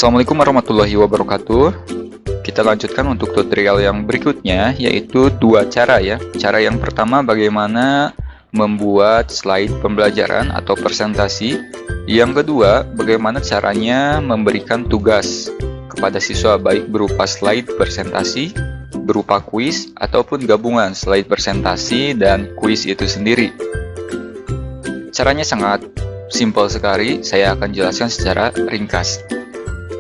Assalamualaikum warahmatullahi wabarakatuh. Kita lanjutkan untuk tutorial yang berikutnya, yaitu dua cara ya. Cara yang pertama bagaimana membuat slide pembelajaran atau presentasi. Yang kedua, bagaimana caranya memberikan tugas kepada siswa, baik berupa slide presentasi, berupa kuis, ataupun gabungan slide presentasi dan kuis itu sendiri. Caranya sangat simpel sekali, saya akan jelaskan secara ringkas.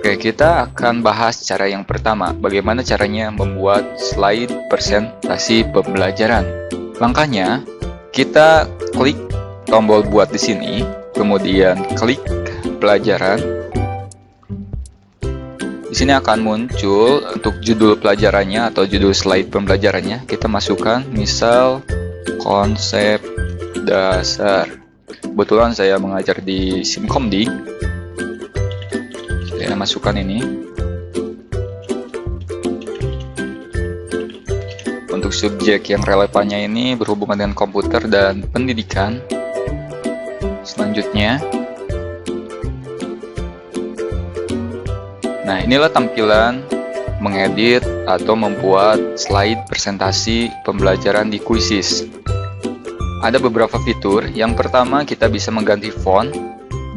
Oke, kita akan bahas cara yang pertama, bagaimana caranya membuat slide presentasi pembelajaran. Langkahnya, kita klik tombol buat di sini, kemudian klik pelajaran. Di sini akan muncul untuk judul pelajarannya atau judul slide pembelajarannya. Kita masukkan misal konsep dasar. Kebetulan saya mengajar di Simkomdik. Saya masukkan ini. Untuk subjek yang relevannya ini berhubungan dengan komputer dan pendidikan. Selanjutnya, nah inilah tampilan mengedit atau membuat slide presentasi pembelajaran di Quizizz. Ada beberapa fitur. Yang pertama, kita bisa mengganti font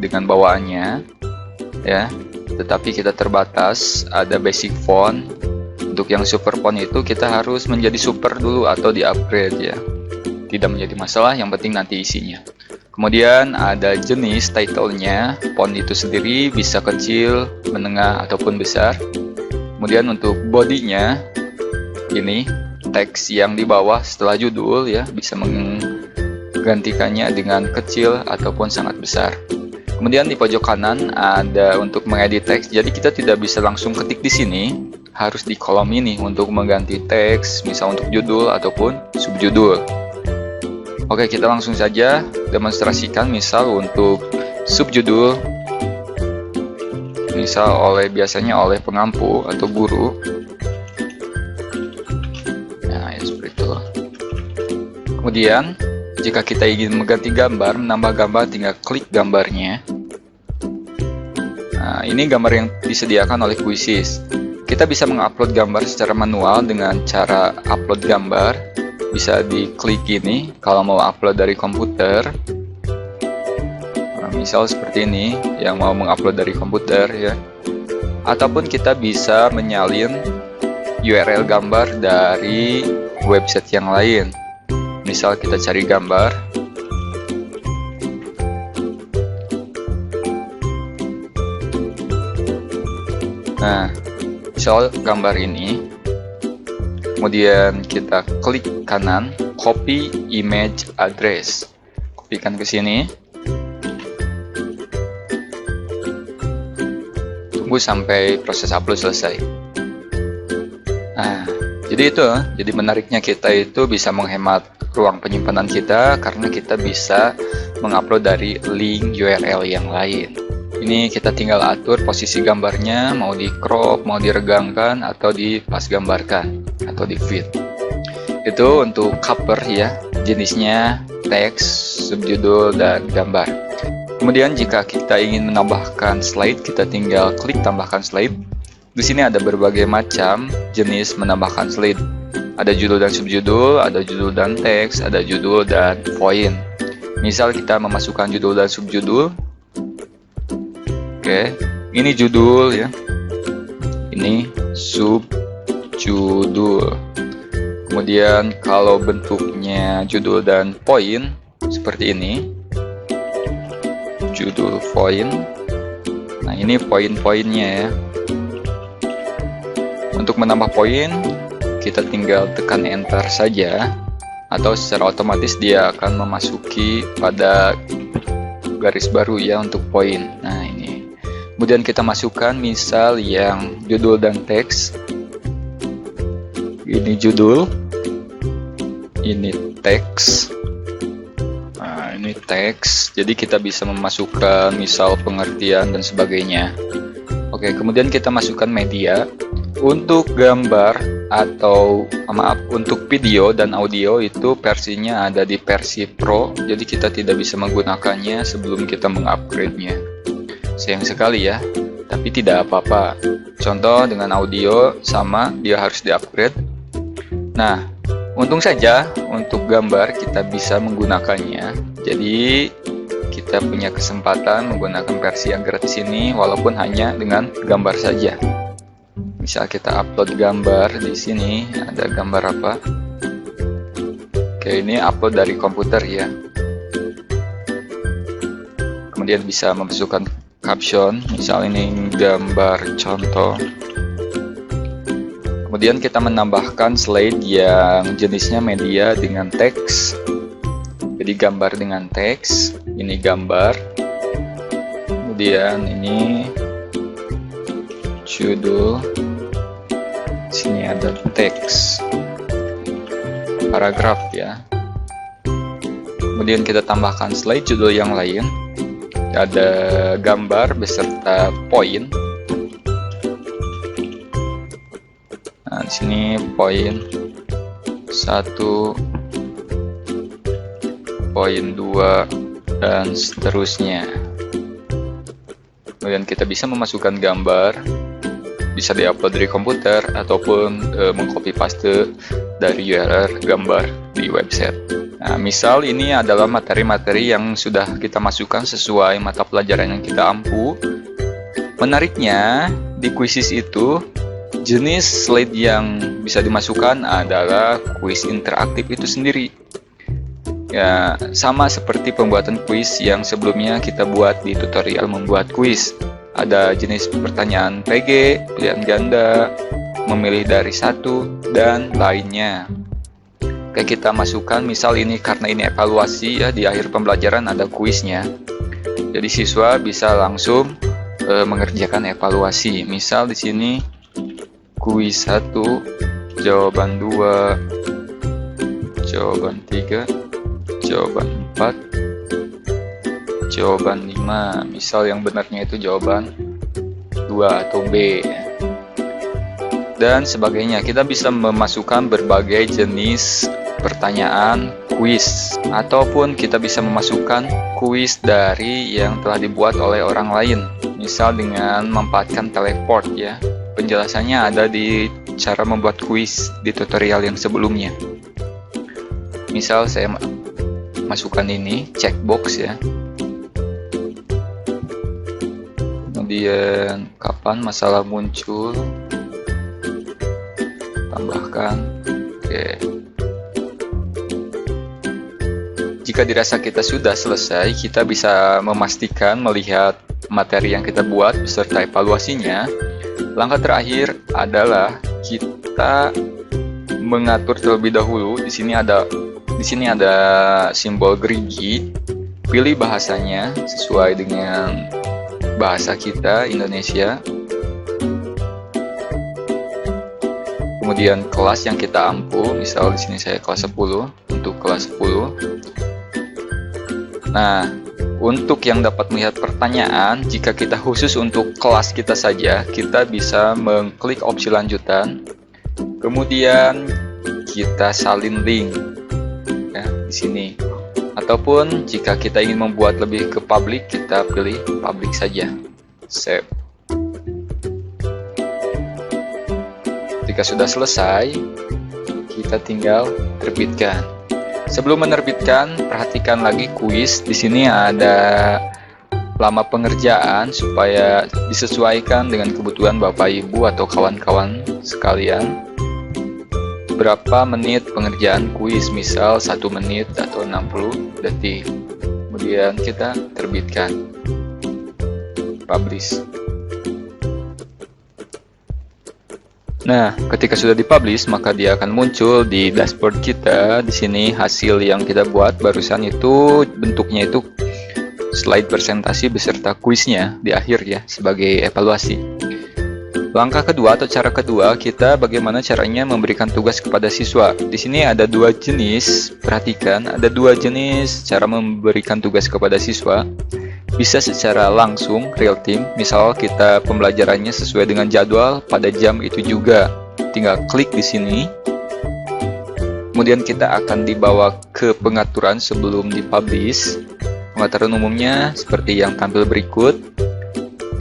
dengan bawaannya, ya. Tetapi kita terbatas, ada basic font. Untuk yang super font itu kita harus menjadi super dulu atau di-upgrade ya. Tidak menjadi masalah, yang penting nanti isinya. Kemudian ada jenis title-nya, font itu sendiri bisa kecil, menengah, ataupun besar. Kemudian untuk body-nya, ini teks yang di bawah setelah judul ya, bisa menggantikannya dengan kecil ataupun sangat besar. Kemudian di pojok kanan ada untuk mengedit teks, jadi kita tidak bisa langsung ketik di sini, harus di kolom ini untuk mengganti teks, misal untuk judul ataupun subjudul. Oke, kita langsung saja demonstrasikan, misal untuk subjudul, misal biasanya oleh pengampu atau guru. Nah, ya seperti itu. Kemudian jika kita ingin mengganti gambar, menambah gambar, tinggal klik gambarnya. Nah, ini gambar yang disediakan oleh Quizizz. Kita bisa mengupload gambar secara manual dengan cara upload gambar. Bisa diklik ini kalau mau upload dari komputer. Nah, misal seperti ini, yang mau mengupload dari komputer ya. Ataupun kita bisa menyalin URL gambar dari website yang lain. Misal kita cari gambar. Nah, misal gambar ini. Kemudian kita klik kanan, copy image address. Kopikan ke sini. Tunggu sampai proses upload selesai. Nah, jadi itu. Jadi menariknya kita itu bisa menghemat ruang penyimpanan kita karena kita bisa mengupload dari link URL yang lain. Ini kita tinggal atur posisi gambarnya, mau di crop, mau diregangkan, atau dipas gambarkan, atau di fit. Itu untuk cover ya, jenisnya teks, subjudul, dan gambar. Kemudian jika kita ingin menambahkan slide, kita tinggal klik tambahkan slide. Di sini ada berbagai macam jenis menambahkan slide. Ada judul dan subjudul, ada judul dan teks, ada judul dan poin. Misal kita memasukkan judul dan subjudul. Oke, ini judul ya. Ini subjudul. Kemudian kalau bentuknya judul dan poin seperti ini. Judul poin. Nah, ini poin-poinnya ya. Untuk menambah poin, kita tinggal tekan enter saja, atau secara otomatis dia akan memasuki pada garis baru ya untuk poin. Nah, ini. Kemudian kita masukkan misal yang judul dan teks. Ini judul, ini teks. Nah, ini teks. Jadi kita bisa memasukkan misal pengertian dan sebagainya. Oke, kemudian kita masukkan media. Untuk gambar atau untuk video dan audio itu versinya ada di versi Pro, jadi kita tidak bisa menggunakannya sebelum kita mengupgrade-nya. Sayang sekali ya. tapi tidak apa-apa. Contoh dengan audio sama, dia harus di-upgrade. Nah, untung saja untuk gambar kita bisa menggunakannya. Jadi kita punya kesempatan menggunakan versi yang gratis ini walaupun hanya dengan gambar saja. Misal kita upload gambar di sini, ada gambar apa? Oke, ini upload dari komputer ya. Kemudian bisa memasukkan caption, misal ini gambar contoh. Kemudian kita menambahkan slide yang jenisnya media dengan teks. Jadi gambar dengan teks, ini gambar. Kemudian ini judul, sini ada teks, paragraf ya. Kemudian kita tambahkan slide judul yang lain, ada gambar beserta poin. Nah, di sini poin 1, poin 2, dan seterusnya. Kemudian kita bisa memasukkan gambar, bisa diupload dari komputer ataupun mengcopy paste dari URL gambar di website. Nah, misal ini adalah materi-materi yang sudah kita masukkan sesuai mata pelajaran yang kita ampu. Menariknya, di Quizzes itu jenis slide yang bisa dimasukkan adalah kuis interaktif itu sendiri. Ya, sama seperti pembuatan kuis yang sebelumnya kita buat di tutorial membuat kuis. Ada jenis pertanyaan PG, pilihan ganda, memilih dari satu, dan lainnya. Oke, kita masukkan, misal ini karena ini evaluasi ya, di akhir pembelajaran ada kuisnya. Jadi siswa bisa langsung mengerjakan evaluasi. Misal di sini kuis 1, jawaban 2, jawaban 3, jawaban 4, jawaban 5. Misal yang benarnya itu jawaban 2 atau B. Dan sebagainya. Kita bisa memasukkan berbagai jenis pertanyaan kuis. Ataupun kita bisa memasukkan kuis dari yang telah dibuat oleh orang lain. Misal dengan memanfaatkan teleport ya. Penjelasannya ada di cara membuat kuis di tutorial yang sebelumnya. Misal saya masukkan ini, checkbox ya. Kemudian kapan masalah muncul, tambahkan. Oke. Jika dirasa kita sudah selesai, kita bisa memastikan melihat materi yang kita buat beserta evaluasinya. Langkah terakhir adalah kita mengatur terlebih dahulu. Di sini ada simbol gerigi. Pilih bahasanya sesuai dengan bahasa kita Indonesia. Kemudian kelas yang kita ampu, misal di sini saya kelas 10 untuk kelas 10. Nah, untuk yang dapat melihat pertanyaan, jika kita khusus untuk kelas kita saja, kita bisa mengklik opsi lanjutan. Kemudian kita salin link ya di sini. Ataupun jika kita ingin membuat lebih ke publik, kita pilih publik saja. Save. Jika sudah selesai, kita tinggal terbitkan. Sebelum menerbitkan, perhatikan lagi kuis. Di sini ada lama pengerjaan supaya disesuaikan dengan kebutuhan Bapak Ibu atau kawan-kawan sekalian. Berapa menit pengerjaan kuis, misal 1 menit atau 60 detik. Kemudian kita terbitkan, publish. Nah, ketika sudah dipublish, maka dia akan muncul di dashboard kita. Di sini hasil yang kita buat barusan itu bentuknya itu slide presentasi beserta kuisnya di akhir ya, sebagai evaluasi. Langkah kedua atau cara kedua, kita bagaimana caranya memberikan tugas kepada siswa. Di sini ada 2 jenis, perhatikan, ada 2 jenis cara memberikan tugas kepada siswa. Bisa secara langsung, real time, misal kita pembelajarannya sesuai dengan jadwal pada jam itu juga. Tinggal klik di sini. Kemudian kita akan dibawa ke pengaturan sebelum dipublish. Pengaturan umumnya seperti yang tampil berikut.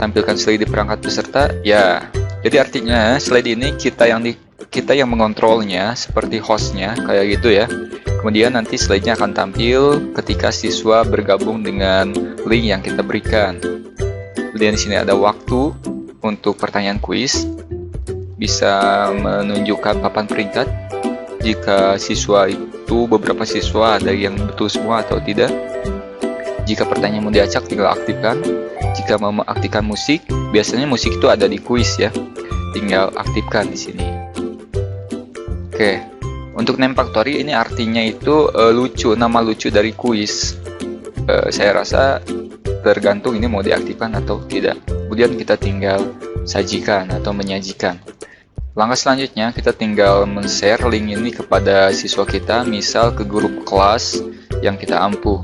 tampilkan slide di perangkat peserta? Ya, jadi artinya slide ini kita yang mengontrolnya seperti hostnya kayak gitu ya. Kemudian nanti slide-nya akan tampil ketika siswa bergabung dengan link yang kita berikan. Kemudian di sini ada waktu untuk pertanyaan kuis, bisa menunjukkan papan peringkat jika siswa itu beberapa siswa ada yang betul semua atau tidak. Jika pertanyaan mau diacak, tinggal aktifkan. Jika mau mengaktifkan musik, biasanya musik itu ada di kuis ya, tinggal aktifkan di sini. Oke, untuk name factory ini artinya itu lucu, nama lucu dari kuis. Saya rasa tergantung ini mau diaktifkan atau tidak. Kemudian kita tinggal sajikan atau menyajikan. Langkah selanjutnya kita tinggal men-share link ini kepada siswa kita, misal ke grup kelas yang kita ampuh.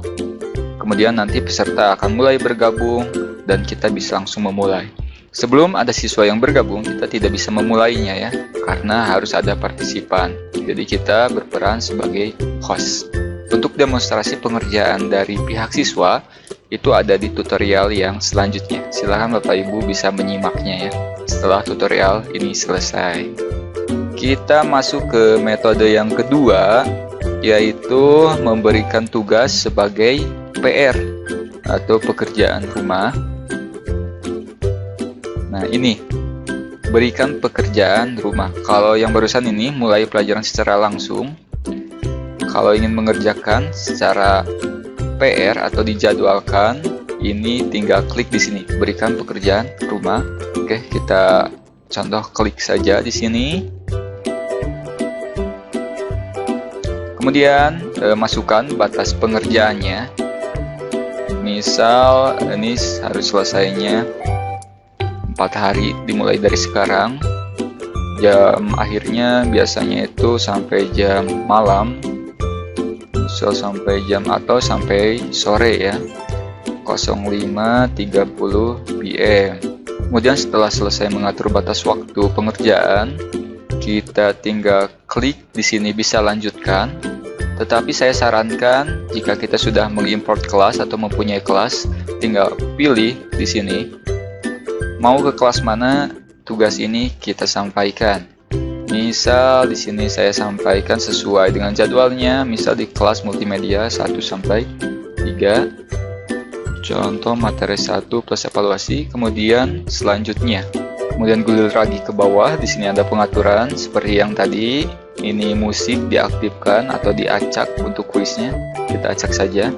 Kemudian nanti peserta akan mulai bergabung dan kita bisa langsung memulai. Sebelum ada siswa yang bergabung, kita tidak bisa memulainya ya, karena harus ada partisipan. Jadi kita berperan sebagai host. Untuk demonstrasi pengerjaan dari pihak siswa, itu ada di tutorial yang selanjutnya. Silahkan Bapak Ibu bisa menyimaknya ya, setelah tutorial ini selesai. Kita masuk ke metode yang kedua, yaitu memberikan tugas sebagai PR atau pekerjaan rumah. Nah ini, berikan pekerjaan rumah. Kalau yang barusan ini mulai pelajaran secara langsung. Kalau ingin mengerjakan secara PR atau dijadwalkan, ini tinggal klik di sini, berikan pekerjaan rumah. Oke, kita contoh klik saja di sini. Kemudian masukkan batas pengerjaannya. Misal ini harus selesainya 4 hari dimulai dari sekarang. Jam akhirnya biasanya itu sampai jam malam, misal sampai jam atau sampai sore ya, 05.30 PM. Kemudian setelah selesai mengatur batas waktu pengerjaan, kita tinggal klik di sini bisa lanjutkan. Tetapi saya sarankan jika kita sudah mengimport kelas atau mempunyai kelas, tinggal pilih di sini mau ke kelas mana tugas ini kita sampaikan. Misal di sini saya sampaikan sesuai dengan jadwalnya, misal di kelas multimedia 1 sampai 3. Contoh materi 1 plus evaluasi, kemudian selanjutnya. Kemudian gulir lagi ke bawah, di sini ada pengaturan seperti yang tadi. Ini musik diaktifkan atau diacak untuk kuisnya. Kita acak saja.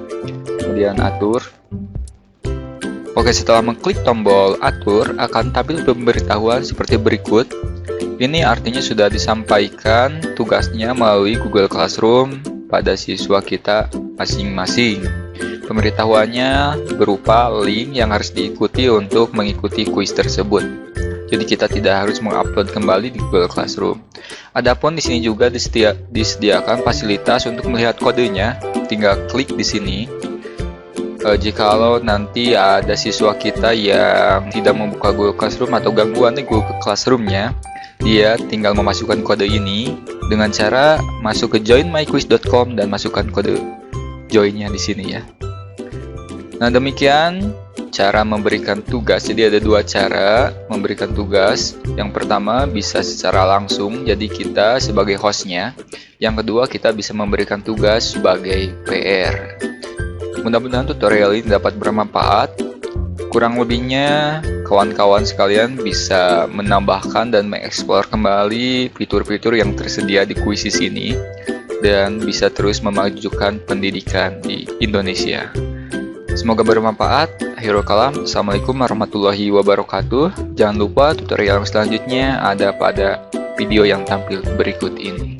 Kemudian atur. Oke, setelah mengklik tombol atur, akan tampil pemberitahuan seperti berikut. Ini artinya sudah disampaikan tugasnya melalui Google Classroom pada siswa kita masing-masing. Pemberitahuannya berupa link yang harus diikuti untuk mengikuti kuis tersebut. Jadi kita tidak harus mengupload kembali di Google Classroom. Adapun di sini juga disediakan fasilitas untuk melihat kodenya. Tinggal klik di sini. Jikalau nanti ada siswa kita yang tidak membuka Google Classroom atau gangguan di Google Classroom-nya, dia tinggal memasukkan kode ini dengan cara masuk ke joinmyquiz.com dan masukkan kode join-nya di sini ya. Nah, demikian cara memberikan tugas. Jadi ada 2 cara memberikan tugas. Yang pertama bisa secara langsung, jadi kita sebagai hostnya. Yang kedua kita bisa memberikan tugas sebagai PR. Mudah-mudahan tutorial ini dapat bermanfaat. Kurang lebihnya, kawan-kawan sekalian bisa menambahkan dan mengeksplor kembali fitur-fitur yang tersedia di Quizzes ini dan bisa terus memajukan pendidikan di Indonesia. Semoga bermanfaat. Akhirul kalam. Assalamualaikum warahmatullahi wabarakatuh. Jangan lupa tutorial selanjutnya ada pada video yang tampil berikut ini.